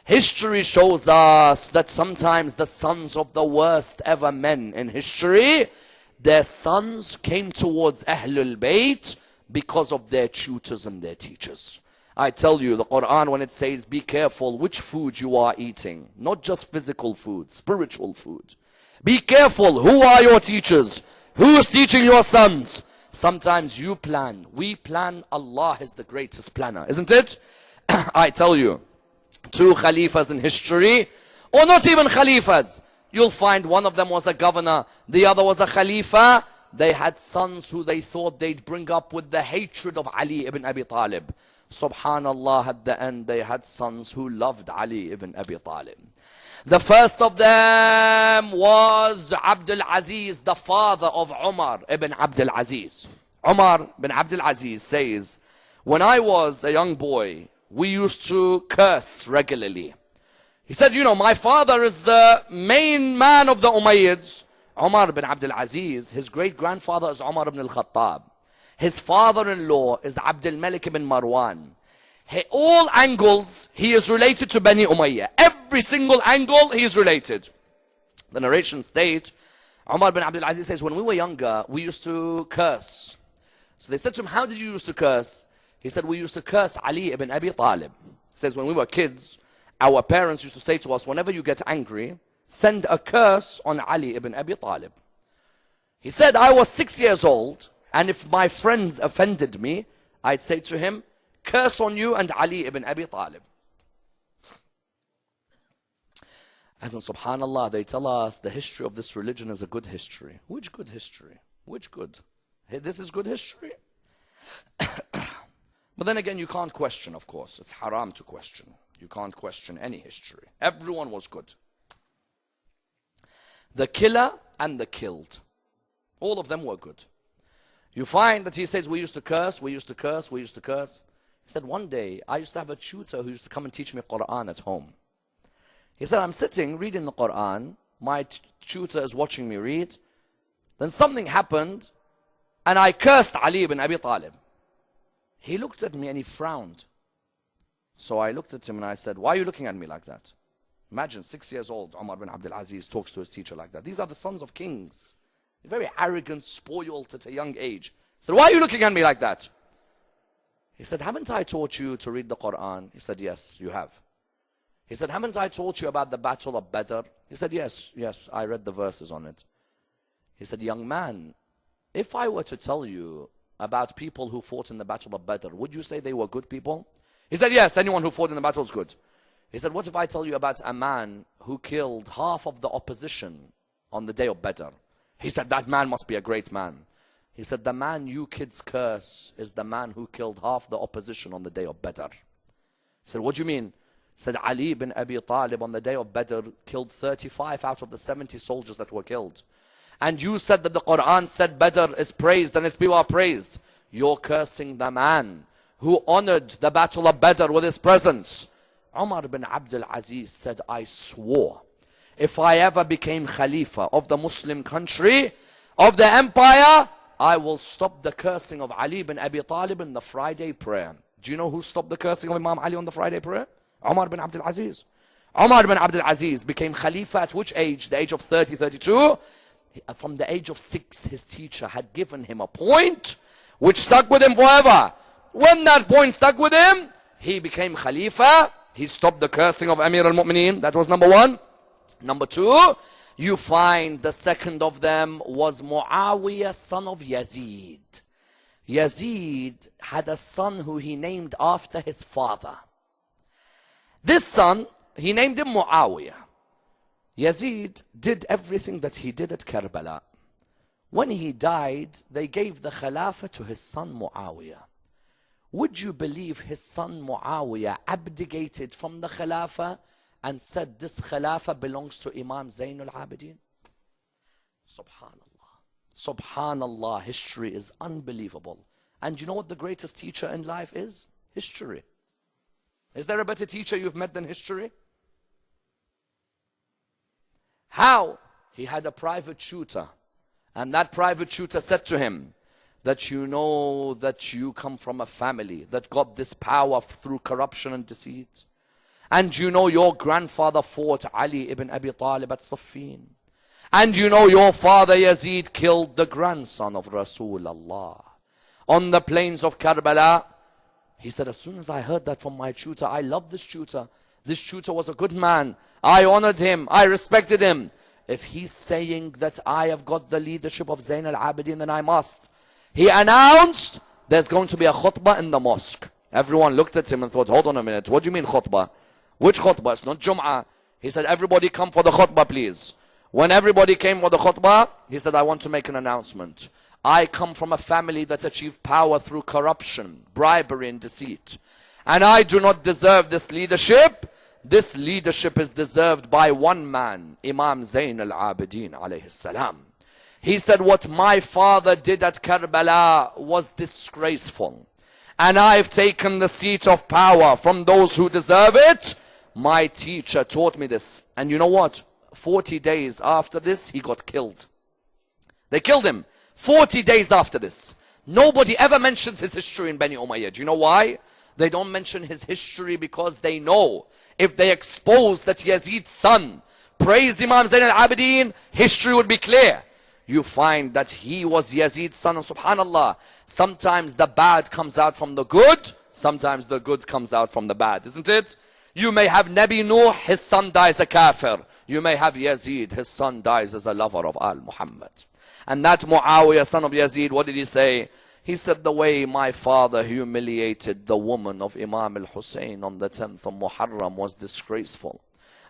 history shows us that sometimes the sons of the worst ever men in history, their sons came towards Ahlelbayt because of their tutors and their teachers. I tell you, the Quran, when it says, be careful which food you are eating, not just physical food, spiritual food. Be careful, who are your teachers? Who is teaching your sons? Sometimes you plan, we plan, Allah is the greatest planner, isn't it? I tell you, 2 Khalifas in history, or not even Khalifas, you'll find one of them was a governor, the other was a Khalifa. They had sons who they thought they'd bring up with the hatred of Ali ibn Abi Talib. Subhanallah, at the end they had sons who loved Ali ibn Abi Talib. The first of them was Abdul Aziz, the father of Umar ibn Abdul Aziz. Umar ibn Abdul Aziz says, when I was a young boy, we used to curse regularly. He said, you know, my father is the main man of the Umayyads. Umar ibn Abdul Aziz, his great-grandfather is Umar ibn al-Khattab. His father-in-law is Abdul Malik ibn Marwan. All angles, he is related to Bani Umayyah. Every single angle, he is related. The narration states, Umar bin Abdul Aziz says, when we were younger, we used to curse. So they said to him, how did you used to curse? He said, we used to curse Ali ibn Abi Talib. He says, when we were kids, our parents used to say to us, whenever you get angry, send a curse on Ali ibn Abi Talib. He said, I was 6 years old, and if my friends offended me, I'd say to him, curse on you and Ali ibn Abi Talib. As in, subhanallah, they tell us the history of this religion is a good history. Which good history? Which good? Hey, this is good history? But then again, you can't question, of course. It's haram to question. You can't question any history. Everyone was good. The killer and the killed. All of them were good. You find that he says, we used to curse, we used to curse, we used to curse. He said, one day, I used to have a tutor who used to come and teach me Quran at home. He said, I'm sitting reading the Quran. My tutor is watching me read. Then something happened, and I cursed Ali ibn Abi Talib. He looked at me and he frowned. So I looked at him and I said, why are you looking at me like that? Imagine, 6 years old, Umar bin Abdul Aziz talks to his teacher like that. These are the sons of kings. Very arrogant, spoiled at a young age. He said, why are you looking at me like that? He said, haven't I taught you to read the Quran? He said, yes, you have. He said, haven't I taught you about the battle of Badr? He said, yes, I read the verses on it. He said, young man, if I were to tell you about people who fought in the battle of Badr, would you say they were good people? He said, yes, anyone who fought in the battle is good. He said, what if I tell you about a man who killed half of the opposition on the day of Badr? He said, that man must be a great man. He said, the man you kids curse is the man who killed half the opposition on the day of Badr. He said, what do you mean? He said, Ali bin Abi Talib on the day of Badr killed 35 out of the 70 soldiers that were killed. And you said that the Quran said Badr is praised and its people are praised. You're cursing the man who honored the battle of Badr with his presence. Umar bin Abdul Aziz said, I swore, if I ever became Khalifa of the Muslim country, of the empire, I will stop the cursing of Ali bin Abi Talib in the Friday prayer. Do you know who stopped the cursing of Imam Ali on the Friday prayer? Umar bin Abdul Aziz. Umar bin Abdul Aziz became Khalifa at which age? The age of 30, 32. From the age of 6, his teacher had given him a point which stuck with him forever. When that point stuck with him, he became Khalifa. He stopped the cursing of Amir al-Mu'mineen. That was number 1. Number 2, you find the second of them was Muawiyah, son of Yazid. Yazid had a son who he named after his father. This son, he named him Muawiyah. Yazid did everything that he did at Karbala. When he died, they gave the Khilafah to his son Muawiyah. Would you believe his son Muawiyah abdicated from the Khilafah and said this Khilafah belongs to Imam Zain al-Abidin? Subhanallah. Subhanallah, history is unbelievable. And you know what the greatest teacher in life is? History. Is there a better teacher you've met than history? How? He had a private tutor. And that private tutor said to him that you know that you come from a family that got this power through corruption and deceit. And you know your grandfather fought Ali ibn Abi Talib at Siffin. And you know your father Yazid killed the grandson of Rasulullah on the plains of Karbala. He said, as soon as I heard that from my tutor, I loved this tutor. This tutor was a good man. I honored him. I respected him. If he's saying that I have got the leadership of Zain al-Abidin, then I must. He announced there's going to be a khutbah in the mosque. Everyone looked at him and thought, hold on a minute. What do you mean khutbah? Which khutbah? It's not Jum'ah. He said, everybody come for the khutbah, please. When everybody came for the khutbah, he said, I want to make an announcement. I come from a family that achieved power through corruption, bribery and deceit. And I do not deserve this leadership. This leadership is deserved by one man, Imam Zain al-Abidin alayhi salam. He said, what my father did at Karbala was disgraceful. And I've taken the seat of power from those who deserve it. My teacher taught me this. And you know what? 40 days after this, he got killed. They killed him 40 days after this. Nobody ever mentions his history in Bani Umayyah. Do you know why? They don't mention his history because they know if they expose that Yazid's son praised Imam Zain al-Abidin, history would be clear. You find that he was Yazid's son, and subhanallah, sometimes the bad comes out from the good, sometimes the good comes out from the bad, isn't it? You may have Nabi Nuh, his son dies a kafir. You may have Yazid, his son dies as a lover of Al-Muhammad. And that Muawiyah, son of Yazid, what did he say? He said, the way my father humiliated the woman of Imam al-Hussein on the 10th of Muharram was disgraceful.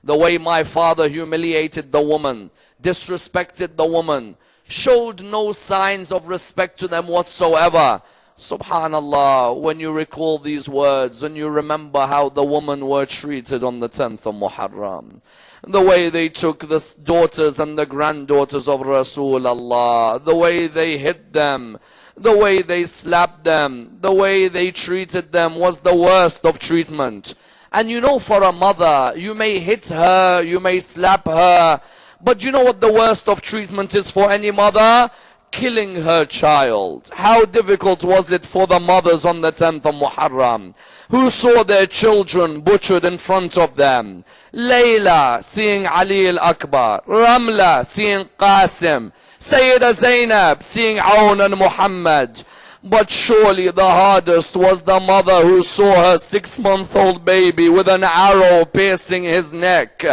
The way my father humiliated the woman, disrespected the woman, showed no signs of respect to them whatsoever. Subhanallah, when you recall these words and you remember how the women were treated on the 10th of Muharram, the way they took the daughters and the granddaughters of Rasulullah, the way they hit them, the way they slapped them, the way they treated them was the worst of treatment. And you know, for a mother, you may hit her, you may slap her, but you know what the worst of treatment is for any mother? Killing her child. How difficult was it for the mothers on the 10th of Muharram, who saw their children butchered in front of them? Layla seeing Ali al-Akbar, Ramla seeing Qasim, Sayyida Zainab seeing Aun and Muhammad. But surely the hardest was the mother who saw her 6-month-old baby with an arrow piercing his neck.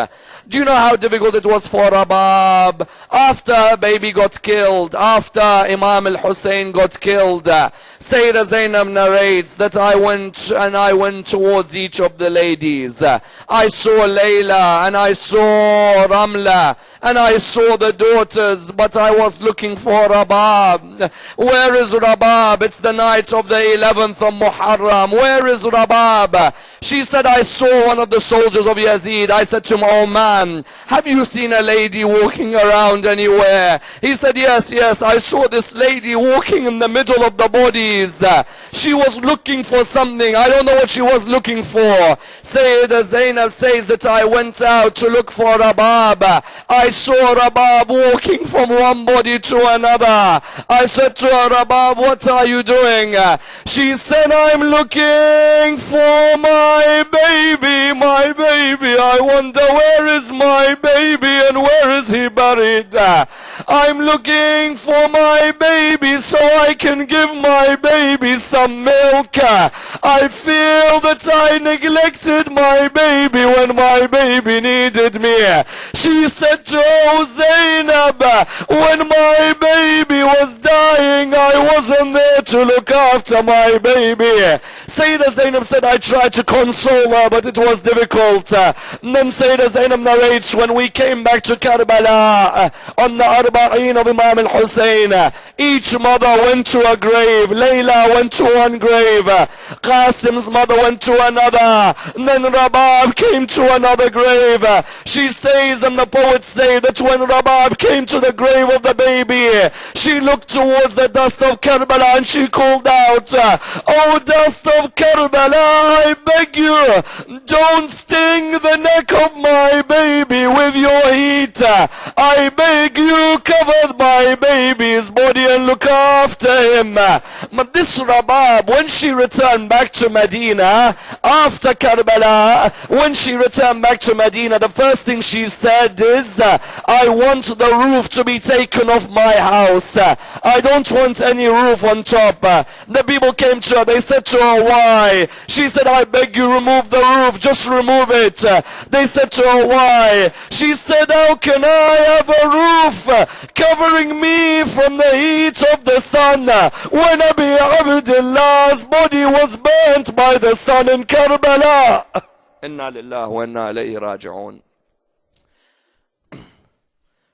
Do you know how difficult it was for Rabab? After her baby got killed, after Imam al-Hussein got killed, Sayyida Zainab narrates that I went towards each of the ladies. I saw Layla and I saw Ramla and I saw the daughters, but I was looking for Rabab. Where is Rabab? It's the night of the 11th of Muharram. Where is Rabab? She said, I saw one of the soldiers of Yazid. I said to him, oh man, have you seen a lady walking around anywhere? He said, yes, I saw this lady walking in the middle of the bodies. She was looking for something. I don't know what she was looking for. Sayyida Zainab says that I went out to look for Rabab. I saw Rabab walking from one body to another. I said to her, Rabab, what are you doing? She said, I'm looking for my baby, my baby. I wonder where is my baby and where is he buried? I'm looking for my baby so I can give my baby some milk. I feel that I neglected my baby when my baby needed me. She said to Zainab, when my baby was dying, I wasn't there to look after my baby. Sayyida Zainab said, I tried to console her, but it was difficult. And then Sayyida Zainab narrates, when we came back to Karbala on the Arba'een of Imam al-Hussein, each mother went to a grave. Layla went to one grave, Qasim's mother went to another, and then Rabab came to another grave. She says, and the poets say, that when Rabab came to the grave of the baby, she looked towards the dust of Karbala and she called out, oh dust of Karbala, I beg you, don't sting the neck of my baby with your heat. I beg you, cover my baby's body and look after him. But this Rabab, when she returned back to Medina after Karbala, when she returned back to Medina, the first thing she said is, I want the roof to be taken off my house. I don't want any roof on top. The people came to her, they said to her, why? She said, I beg you, remove the roof, just remove it. They said to her, why? She said, how can I have a roof covering me from the heat of the sun when Abi Abdullah's body was burnt by the sun in Karbala? Inna lillahi wa inna ilayhi raji'un.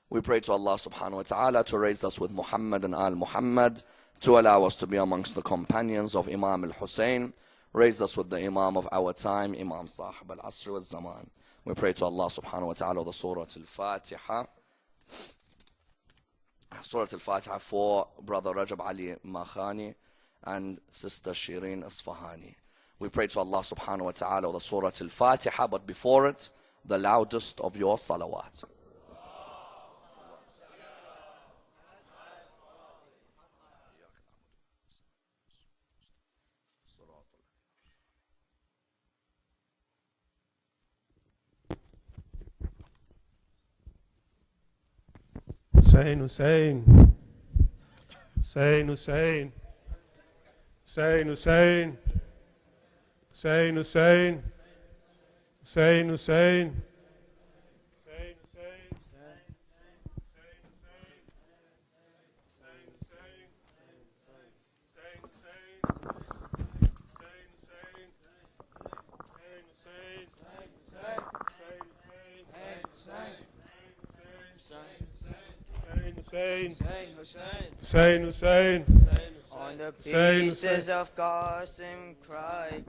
We pray to Allah subhanahu wa ta'ala to raise us with Muhammad and Al Muhammad, to allow us to be amongst the companions of Imam al-Hussein. Raise us with the Imam of our time, Imam Sahib al-Asr wal-Zaman. We pray to Allah subhanahu wa ta'ala the Surah al-Fatiha. Surah al-Fatiha for Brother Rajab Ali Makhani and Sister Shireen Isfahani. We pray to Allah subhanahu wa ta'ala the Surah al-Fatiha, but before it, the loudest of your salawat. Hussein, Hussein, Hussein, Hussein, Hussein, Hussein, Hussein, Hussein, Hussein, Hussein. Hussein, Hussein, Hussein. Hussein, Hussein, On the Hussein, pieces of Qasim cry.